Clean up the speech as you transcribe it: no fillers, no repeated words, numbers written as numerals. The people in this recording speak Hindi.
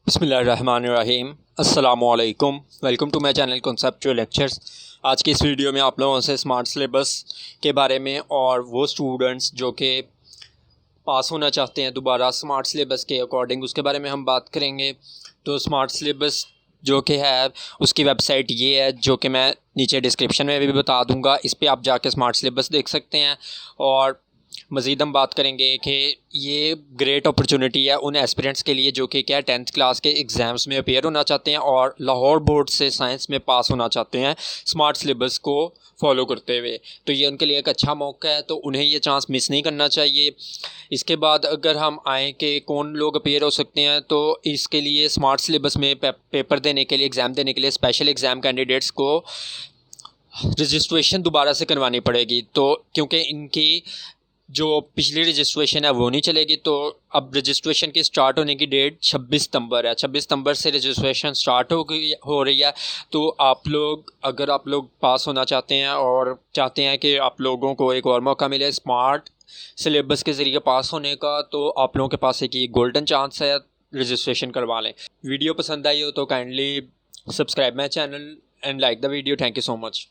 बिस्मिल्लाहिर्रहमानिर्रहीम अस्सलामुअलैकुम। Welcome to my channel conceptual lectures. आज की इस वीडियो में आप लोगों से स्मार्ट सिलेबस के बारे में और वो स्टूडेंट्स जो कि पास होना चाहते हैं दोबारा स्मार्ट सिलेबस के अकॉर्डिंग, उसके बारे में हम बात करेंगे। तो स्मार्ट सिलेबस जो कि है उसकी वेबसाइट ये है, जो कि मैं नीचे डिस्क्रिप्शन में भी बता दूंगा। इस पर आप जाके स्मार्ट सिलेबस देख सकते हैं। और मज़ीद हम बात करेंगे कि ये ग्रेट अपॉर्चुनिटी है उन एस्पिरेंट्स के लिए जो कि क्या 10th क्लास के एग्ज़ाम्स में अपेयर होना चाहते हैं और लाहौर बोर्ड से साइंस में पास होना चाहते हैं स्मार्ट सिलेबस को फॉलो करते हुए। तो ये उनके लिए एक अच्छा मौका है, तो उन्हें ये चांस मिस नहीं करना चाहिए। इसके बाद अगर हम आएँ कि कौन लोग अपेयर हो सकते हैं, तो इसके लिए स्मार्ट सिलेबस में पेपर देने के लिए, एग्ज़ाम देने के लिए स्पेशल एग्ज़ाम कैंडिडेट्स को रजिस्ट्रेशन दोबारा से करवानी पड़ेगी। तो क्योंकि इनकी जो पिछली रजिस्ट्रेशन है वो नहीं चलेगी, तो अब रजिस्ट्रेशन की स्टार्ट होने की डेट 26 सितंबर है। 26 सितंबर से रजिस्ट्रेशन स्टार्ट हो रही है। तो आप लोग, अगर आप लोग पास होना चाहते हैं और चाहते हैं कि आप लोगों को एक और मौका मिले स्मार्ट सिलेबस के ज़रिए पास होने का, तो आप लोगों के पास एक गोल्डन चांस है, रजिस्ट्रेशन करवा लें। वीडियो पसंद आई हो तो kindly subscribe my channel and like the video. Thank you so much.